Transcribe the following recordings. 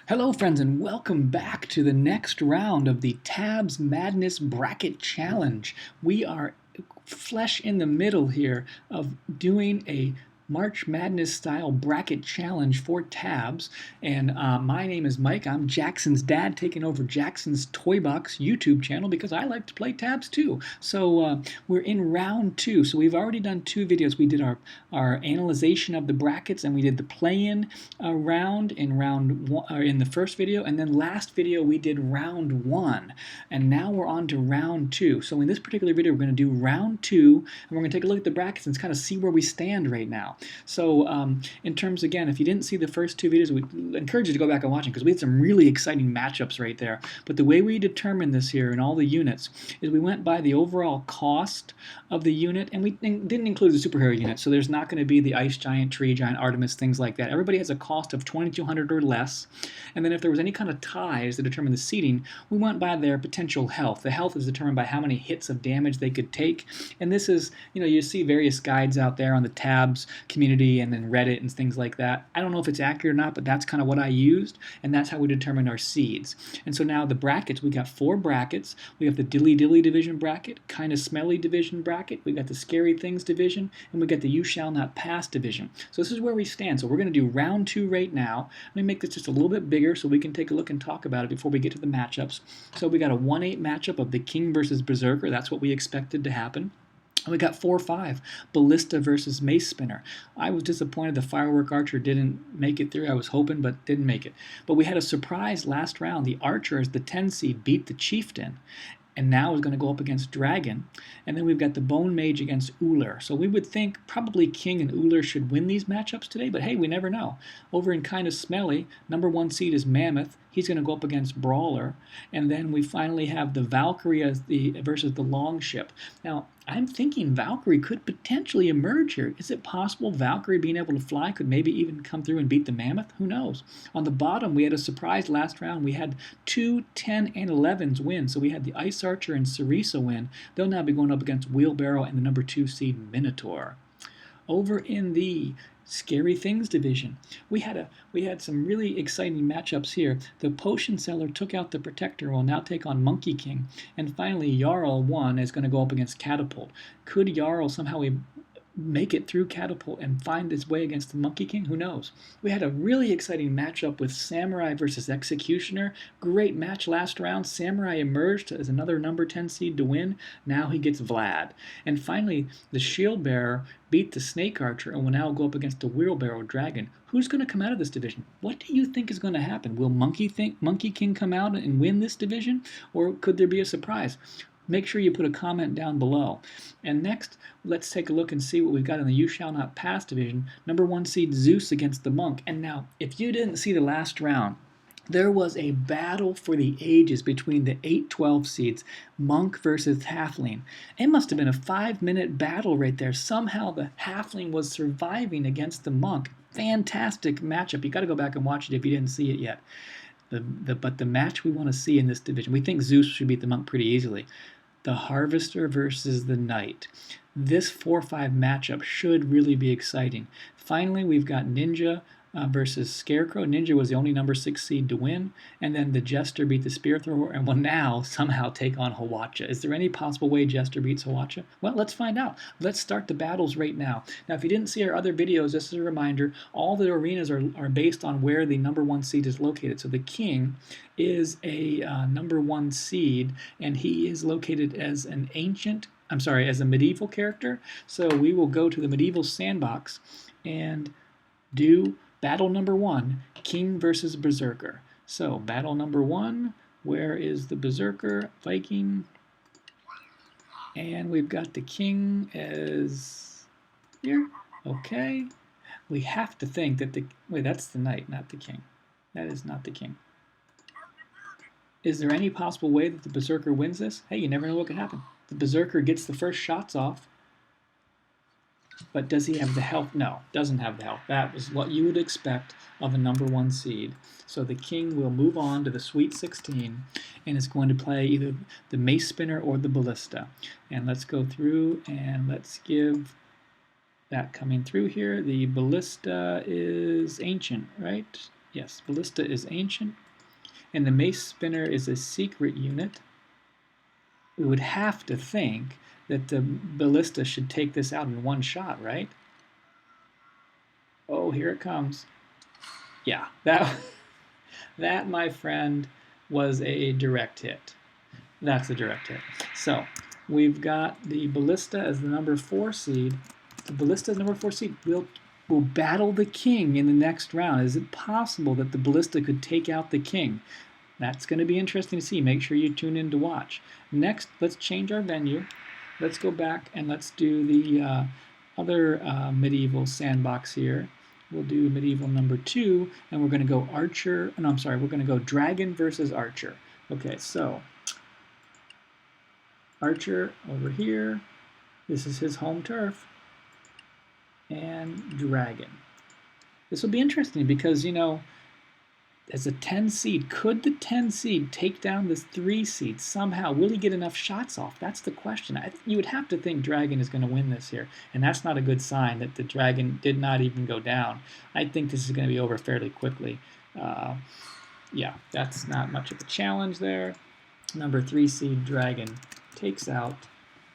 Hello friends and welcome back to the next round of the Tabs Madness Bracket Challenge. We are flesh in the middle here of doing a March Madness style bracket challenge for Tabs, and my name is Mike. I'm Jackson's dad, taking over Jackson's Toy Box YouTube channel because I like to play Tabs too. So we're in round two. So we've already done two videos. We did our analyzation of the brackets, and we did the play-in round in round one, or in the first video, and then last video we did round one, and now we're on to round two. So in this particular video, we're going to do round two, and we're going to take a look at the brackets and kind of see where we stand right now. So in terms, again, if you didn't see the first two videos, we encourage you to go back and watch it because we had some really exciting matchups right there. But the way we determined this here in all the units is we went by the overall cost of the unit, and we didn't include the superhero unit, so there's not going to be the Ice Giant, Tree Giant, Artemis, things like that. Everybody has a cost of 2,200 or less, and then if there was any kind of ties that determine the seeding, we went by their potential health. The health is determined by how many hits of damage they could take, and this is, you see various guides out there on the Tabs community and then Reddit and things like that. I don't know if it's accurate or not, but that's kind of what I used, and that's how we determined our seeds. And so now the brackets, we got 4 brackets. We have the Dilly division bracket, kind of smelly division bracket, we got the scary things division, and we got the you shall not pass division. So this is where we stand. So we're going to do round 2 right now. Let me make this just a little bit bigger so we can take a look and talk about it before we get to the matchups. So we got a 1-8 matchup of the King versus Berserker. That's what we expected to happen. We got 4-5, Ballista versus Mace Spinner. I was disappointed the Firework Archer didn't make it through. I was hoping, but didn't make it. But we had a surprise last round. The Archer, as the 10 seed, beat the Chieftain, and now is going to go up against Dragon. And then we've got the Bone Mage against Ulir. So we would think probably King and Ulir should win these matchups today, but hey, we never know. Over in kind of smelly, number 1 seed is Mammoth. He's going to go up against Brawler. And then we finally have the Valkerie versus the Longship. Now, I'm thinking Valkerie could potentially emerge here. Is it possible Valkerie being able to fly could maybe even come through and beat the Mammoth? Who knows? On the bottom, we had a surprise last round. We had 2, 10, and 11s win. So we had the Ice Archer and Sarissa win. They'll now be going up against Wheelbarrow and the number 2 seed Minotaur. Over in the Scary Things division, we had some really exciting matchups here. The Potion Seller took out the Protector, will now take on Monkey King, and finally Jarl won, is going to go up against Catapult. Could Jarl somehow make it through Catapult and find his way against the Monkey King? Who knows? We had a really exciting matchup with Samurai versus Executioner. Great match last round. Samurai emerged as another number 10 seed to win. Now he gets Vlad. And finally, the Shield Bearer beat the Snake Archer and will now go up against the Wheelbarrow Dragon. Who's going to come out of this division? What do you think is going to happen? Will Monkey King come out and win this division? Or could there be a surprise? Make sure you put a comment down below. And next, let's take a look and see what we've got in the You Shall Not Pass division. Number 1 seed Zeus against the Monk. And now, if you didn't see the last round, there was a battle for the ages between the 8-12 seeds, Monk versus Halfling. It must have been a 5-minute battle right there. Somehow the Halfling was surviving against the Monk. Fantastic matchup. You got to go back and watch it if you didn't see it yet. But the match we want to see in this division, we think Zeus should beat the Monk pretty easily. The Harvester versus the Knight. This 4-5 matchup should really be exciting. Finally, we've got Ninja versus Scarecrow. Ninja was the only number 6 seed to win, and then the Jester beat the Spear Thrower and will now somehow take on Hwacha. Is there any possible way Jester beats Hwacha? Well, let's find out. Let's start the battles right now. Now, if you didn't see our other videos, this is a reminder, all the arenas are based on where the number 1 seed is located. So the King is a number 1 seed, and he is located as as a medieval character. So we will go to the medieval sandbox and do battle number 1, King versus Berserker. So battle number 1, where is the Berserker? Viking. And we've got the King as here. Okay. We have to think that wait, that's the Knight, not the King. That is not the King. Is there any possible way that the Berserker wins this? Hey, you never know what could happen. The Berserker gets the first shots off. But does he have the health? No, doesn't have the health. That was what you would expect of a number 1 seed. So the King will move on to the Sweet 16 and is going to play either the Mace Spinner or the Ballista. And let's go through and let's give that coming through here. The Ballista is Ancient, right? Yes, Ballista is ancient. And the Mace Spinner is a secret unit. We would have to think that the Ballista should take this out in one shot, right? Oh, here it comes. Yeah, that, my friend, was a direct hit. That's a direct hit. So we've got the Ballista as the number 4 seed. The Ballista as number 4 seed will battle the king in the next round. Is it possible that the Ballista could take out the king? That's going to be interesting to see. Make sure you tune in to watch. Next, let's change our venue. Let's go back and let's do the other medieval sandbox here. We'll do medieval number 2, and we're going to go archer. No, I'm sorry. We're going to go dragon versus archer. Okay, so archer over here. This is his home turf. And dragon. This will be interesting because, you know, as a 10 seed, could the 10 seed take down this 3 seed somehow? Will he get enough shots off? That's the question. You would have to think dragon is going to win this here, and that's not a good sign that the dragon did not even go down. I think this is going to be over fairly quickly. Yeah, that's not much of a challenge there. Number 3 seed dragon takes out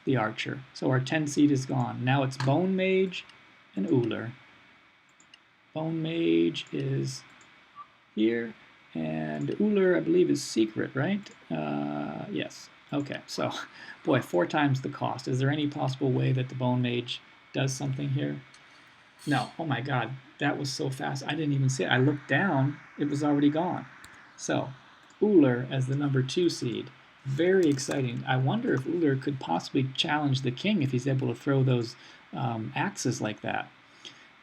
the archer. So our 10 seed is gone. Now it's Bone Mage and Ulir. Bone Mage is here, and Ulir, I believe, is secret, right? Yes. Okay, so, boy, 4 times the cost. Is there any possible way that the Bone Mage does something here? No. Oh my god, that was so fast. I didn't even see it. I looked down, it was already gone. So, Ulir as the number 2 seed. Very exciting. I wonder if Ulir could possibly challenge the king if he's able to throw those axes like that.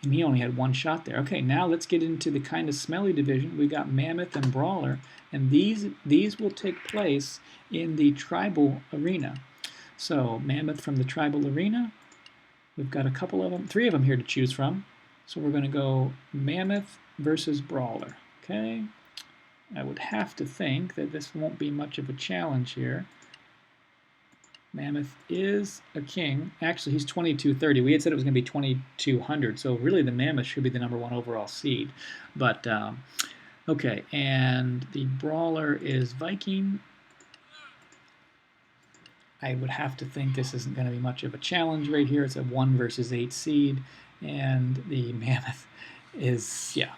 And he only had 1 shot there. Okay, now let's get into the kind of smelly division. We've got Mammoth and Brawler, and these will take place in the tribal arena. So Mammoth from the tribal arena. We've got a couple of them, 3 of them here to choose from. So we're going to go Mammoth versus Brawler. Okay, I would have to think that this won't be much of a challenge here. Mammoth is a king. Actually, he's 2230. We had said it was going to be 2200, so really the Mammoth should be the number 1 overall seed. But, okay, and the Brawler is Viking. I would have to think this isn't going to be much of a challenge right here. It's a 1 versus 8 seed, and the Mammoth is, yeah,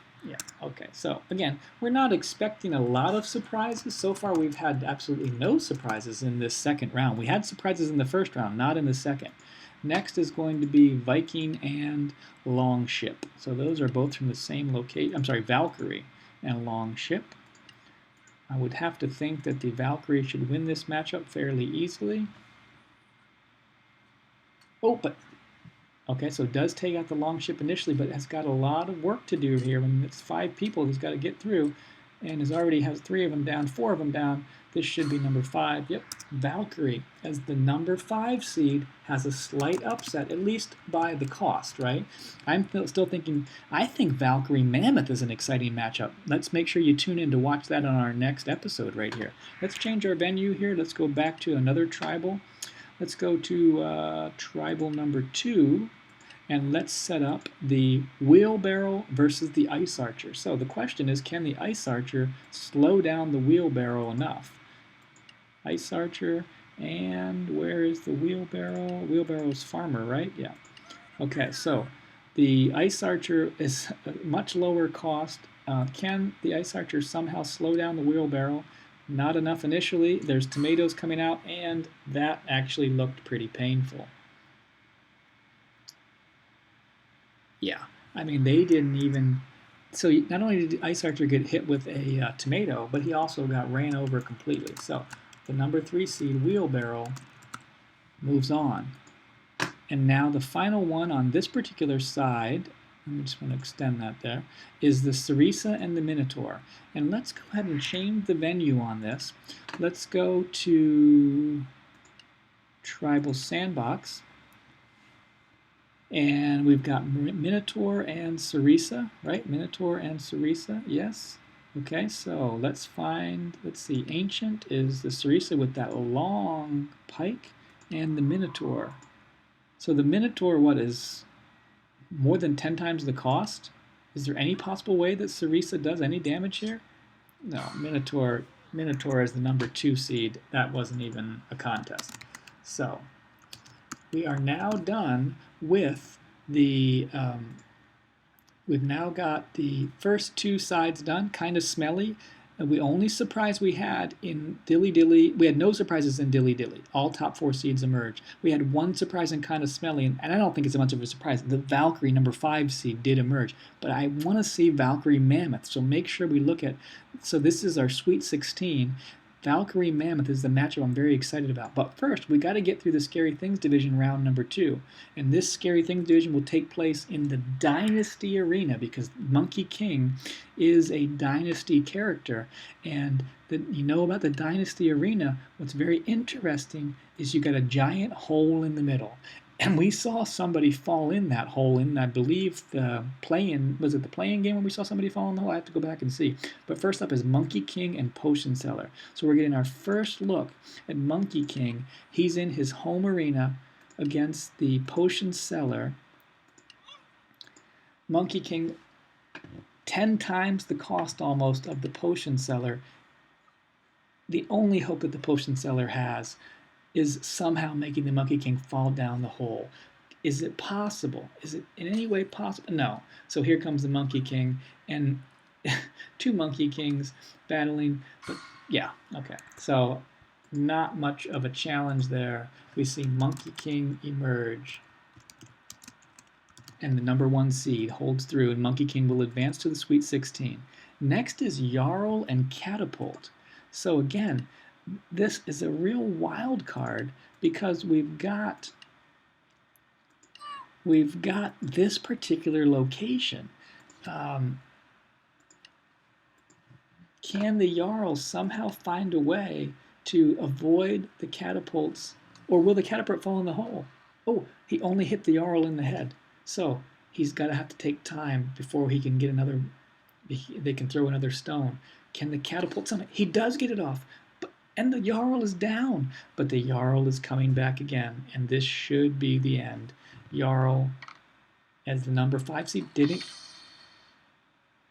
okay. So, again, we're not expecting a lot of surprises. So far, we've had absolutely no surprises in this second round. We had surprises in the first round, not in the second. Next is going to be Viking and Longship. So those are both from the same location. I'm sorry, Valkerie and Longship. I would have to think that the Valkerie should win this matchup fairly easily. Oh, but okay, so it does take out the Longship initially, but has got a lot of work to do here. When it's 5 people he's got to get through, and already has 3 of them down, 4 of them down. This should be number 5. Yep, Valkerie as the number 5 seed has a slight upset, at least by the cost, right? I'm still thinking, I think Valkerie Mammoth is an exciting matchup. Let's make sure you tune in to watch that on our next episode right here. Let's change our venue here. Let's go back to another tribal. Let's go to tribal number 2. And let's set up the Wheelbarrow versus the Ice Archer. So the question is, can the Ice Archer slow down the Wheelbarrow enough? Ice Archer, and where is the Wheelbarrow? Wheelbarrow's Farmer, right? Yeah. Okay, so the Ice Archer is a much lower cost. Can the Ice Archer somehow slow down the Wheelbarrow? Not enough initially. There's tomatoes coming out, and that actually looked pretty painful. Yeah, I mean, they didn't even... So not only did the Ice Archer get hit with a tomato, but he also got ran over completely. So the number 3 seed, Wheelbarrow, moves on. And now the final one on this particular side, I just want to extend that there, is the Sarissa and the Minotaur. And let's go ahead and change the venue on this. Let's go to Tribal Sandbox. And we've got Minotaur and Sarissa, right? Minotaur and Sarissa, yes. Okay, so let's find, let's see, Ancient is the Sarissa with that long pike, and the Minotaur. So the Minotaur, what, is more than 10 times the cost? Is there any possible way that Sarissa does any damage here? No, Minotaur is the number 2 seed. That wasn't even a contest. So we are now done with the we've now got the first 2 sides done, kind of smelly. And the only surprise we had in DILLY, we had no surprises in DILLY. All top 4 seeds emerged. We had one surprise in kind of smelly, and I don't think it's much of a surprise. The Valkerie number 5 seed did emerge, but I want to see Valkerie Mammoth, so make sure we look at. So this is our Sweet 16. Valkerie Mammoth is the matchup I'm very excited about. But first, we got to get through the Scary Things division round number 2. And this Scary Things division will take place in the Dynasty Arena because Monkey King is a Dynasty character. And you know about the Dynasty Arena, what's very interesting is you got a giant hole in the middle. And we saw somebody fall in that hole in, I believe, the play-in, was it the play-in game when we saw somebody fall in the hole? I have to go back and see. But first up is Monkey King and Potion Seller. So we're getting our first look at Monkey King. He's in his home arena against the Potion Seller. Monkey King, 10 times the cost almost of the Potion Seller. The only hope that the Potion Seller has is somehow making the Monkey King fall down the hole. Is it possible? Is it in any way possible? No. So here comes the Monkey King, and 2 Monkey Kings battling, but yeah, okay. So not much of a challenge there. We see Monkey King emerge, and the number 1 seed holds through, and Monkey King will advance to the Sweet 16. Next is Jarl and Catapult. So again, this is a real wild card because we've got this particular location. Can the Jarl somehow find a way to avoid the catapults, or will the catapult fall in the hole? Oh, he only hit the Jarl in the head, so he's got to have to take time before he can get another. They can throw another stone. Can the catapult somehow? He does get it off. And the Jarl is down, but the Jarl is coming back again, and this should be the end. Jarl, as the number 5 seed, didn't.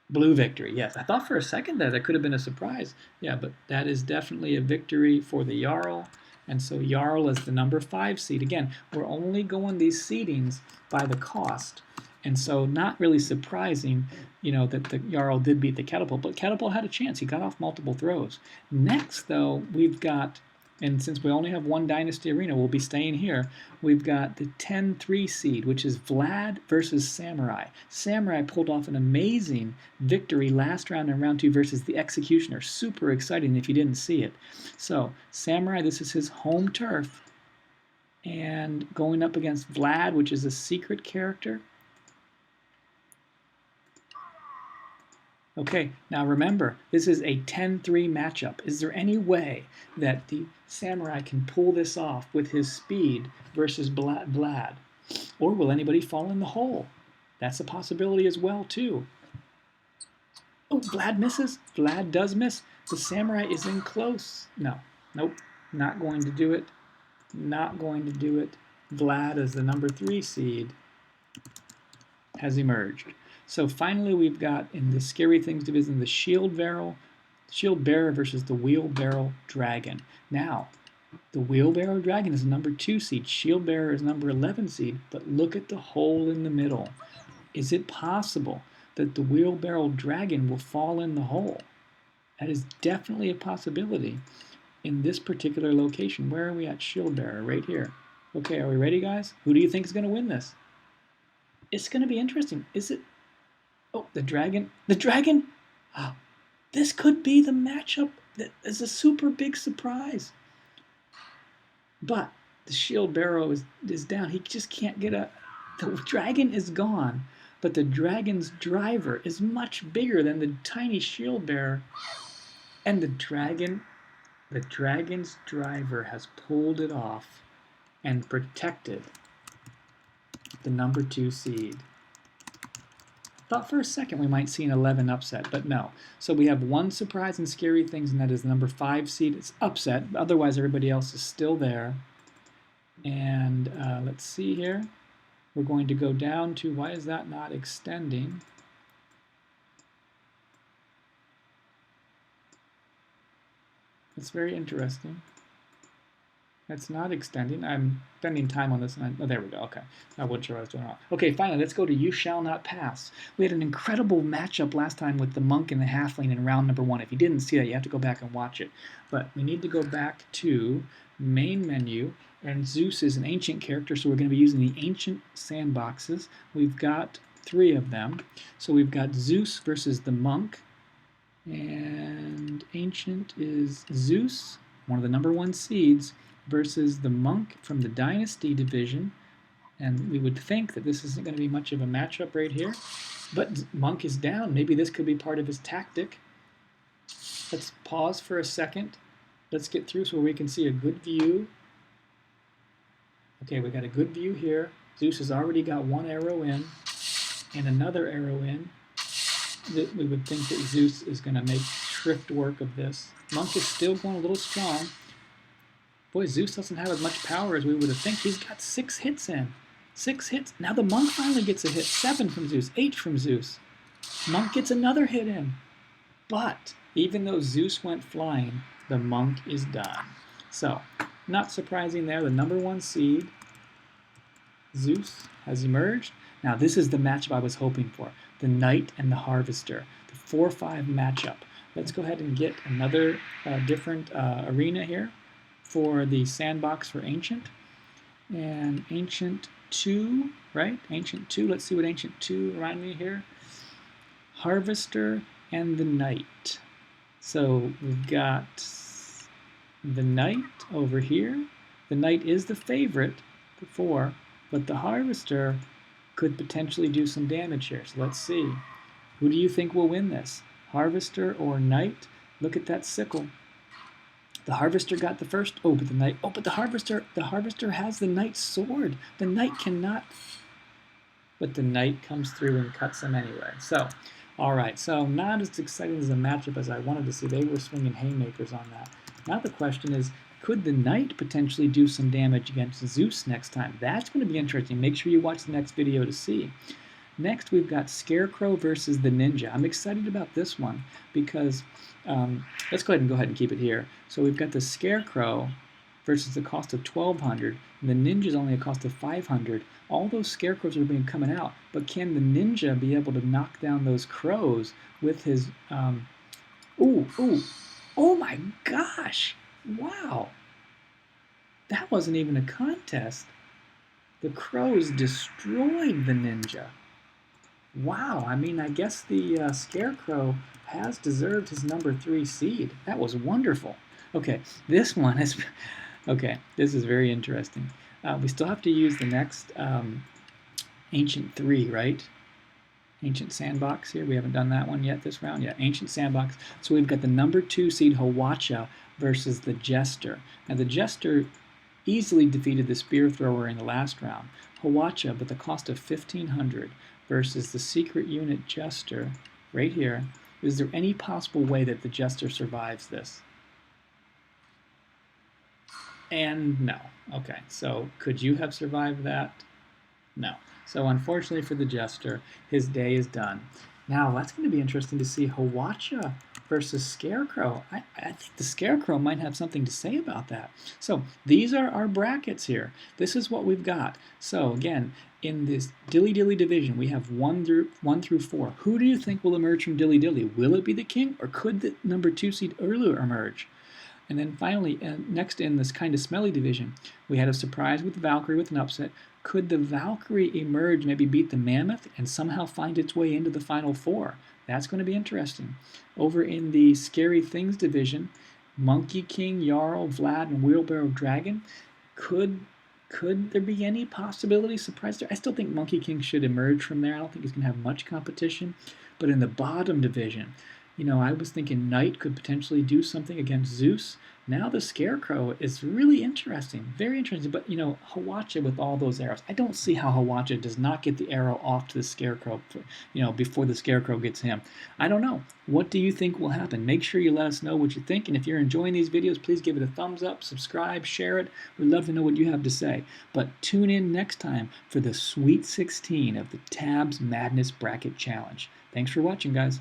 Blue victory, yes. I thought for a second that could have been a surprise. Yeah, but that is definitely a victory for the Jarl, and so Jarl is the number 5 seed. Again, we're only going these seedings by the cost. And so not really surprising, you know, that the Jarl did beat the Catapult, but Catapult had a chance. He got off multiple throws. Next, though, we've got, and since we only have 1 Dynasty Arena, we'll be staying here, we've got the 10-3 seed, which is Vlad versus Samurai. Samurai pulled off an amazing victory last round in round 2 versus the Executioner. Super exciting if you didn't see it. So, Samurai, this is his home turf, and going up against Vlad, which is a secret character. Okay, now remember, this is a 10-3 matchup. Is there any way that the Samurai can pull this off with his speed versus Vlad? Or will anybody fall in the hole? That's a possibility as well, too. Oh, Vlad misses. Vlad does miss. The Samurai is in close. No, nope, not going to do it. Not going to do it. Vlad, as the number 3 seed, has emerged. So finally, we've got in the Scary Things division the Shield Bearer versus the Wheelbarrow Dragon. Now, the Wheelbarrow Dragon is number 2 seed. Shield Bearer is number 11 seed. But look at the hole in the middle. Is it possible that the Wheelbarrow Dragon will fall in the hole? That is definitely a possibility in this particular location. Where are we at? Shield Bearer, right here. Okay, are we ready, guys? Who do you think is going to win this? It's going to be interesting. Is it? Oh, the dragon. The dragon? Oh, this could be the matchup that is a super big surprise. But the Shield Bearer is down. He just can't get a. The dragon is gone, but the dragon's driver is much bigger than the tiny Shield Bearer. And the dragon's driver has pulled it off and protected the number 2 seed. Thought for a second we might see an 11 upset, but no. So we have 1 surprise in Scary Things, and that is the number 5 seed. It's upset. Otherwise, everybody else is still there. And let's see here. We're going to go down to, why is that not extending? It's very interesting. It's not extending. I'm spending time on this. Oh, there we go. Okay. I wasn't sure what I was doing wrong. Okay, finally, let's go to You Shall Not Pass. We had an incredible matchup last time with the monk and the halfling in round number 1. If you didn't see that, you have to go back and watch it. But we need to go back to main menu. And Zeus is an ancient character, so we're going to be using the ancient sandboxes. We've got 3 of them. So we've got Zeus versus the monk. And ancient is Zeus, one of the number 1 seeds, versus the monk from the Dynasty division. And we would think that this isn't going to be much of a matchup right here. But monk is down. Maybe this could be part of his tactic. Let's pause for a second. Let's get through so we can see a good view. Okay, we got a good view here. Zeus has already got 1 arrow in and another arrow in. We would think that Zeus is going to make shrift work of this. Monk is still going a little strong. Boy, Zeus doesn't have as much power as we would have think. He's got 6 hits in. 6 hits. Now the monk finally gets a hit. 7 from Zeus. 8 from Zeus. Monk gets another hit in. But even though Zeus went flying, the monk is done. So, not surprising there. The number 1 seed, Zeus, has emerged. Now this is the matchup I was hoping for. The Knight and the Harvester. The 4-5 matchup. Let's go ahead and get another different arena here for the sandbox for Ancient. And Ancient 2, right? Ancient 2. Let's see what Ancient 2 remind me here. Harvester and the Knight. So we've got the Knight over here. The Knight is the favorite, the 4, but the Harvester could potentially do some damage here. So let's see. Who do you think will win this? Harvester or Knight? Look at that sickle. The Harvester got the first. Oh, but the Knight. Oh, but the Harvester has the Knight's sword. The Knight cannot. But the Knight comes through and cuts him anyway. So, all right. So not as exciting as a matchup as I wanted to see. They were swinging haymakers on that. Now the question is, could the Knight potentially do some damage against Zeus next time? That's going to be interesting. Make sure you watch the next video to see. Next, we've got Scarecrow versus the Ninja. I'm excited about this one because let's go ahead and keep it here. So we've got the Scarecrow versus the cost of 1,200, and the Ninja's only a cost of 500. All those Scarecrows are being coming out, but can the Ninja be able to knock down those crows with his? Oh my gosh! Wow, that wasn't even a contest. The crows destroyed the Ninja. Wow, I mean, I guess the Scarecrow has deserved his number 3 seed. That was wonderful. Okay, this one is... Okay, this is very interesting. We still have to use the next Ancient 3, right? Ancient Sandbox here. We haven't done that one yet this round. Yeah, Ancient Sandbox. So we've got the number 2 seed Hwacha versus the Jester. Now the Jester easily defeated the Spear Thrower in the last round. Hwacha, but the cost of 1,500 versus the secret unit Jester right here. Is there any possible way that the Jester survives this? And no. Okay, so could you have survived that? No. So unfortunately for the Jester, his day is done. Now that's going to be interesting to see Hwacha versus Scarecrow. I think the Scarecrow might have something to say about that. So these are our brackets here. This is what we've got. So again, in this Dilly division, we have 1 through 4. Who do you think will emerge from Dilly? Will it be the king, or could the number 2 seed Ulir emerge? And then finally, next in this kind of smelly division, we had a surprise with Valkerie with an upset. Could the Valkerie emerge, maybe beat the Mammoth, and somehow find its way into the final 4? That's going to be interesting. Over in the Scary Things division, Monkey King, Jarl, Vlad, and Wheelbarrow Dragon. Could there be any possibility surprise there? I still think Monkey King should emerge from there. I don't think he's going to have much competition. But in the bottom division, you know, I was thinking Knight could potentially do something against Zeus. Now the Scarecrow is really interesting, very interesting. But, you know, Hwacha with all those arrows. I don't see how Hwacha does not get the arrow off to the Scarecrow, you know, before the Scarecrow gets him. I don't know. What do you think will happen? Make sure you let us know what you think. And if you're enjoying these videos, please give it a thumbs up, subscribe, share it. We'd love to know what you have to say. But tune in next time for the Sweet 16 of the Tabs Madness Bracket Challenge. Thanks for watching, guys.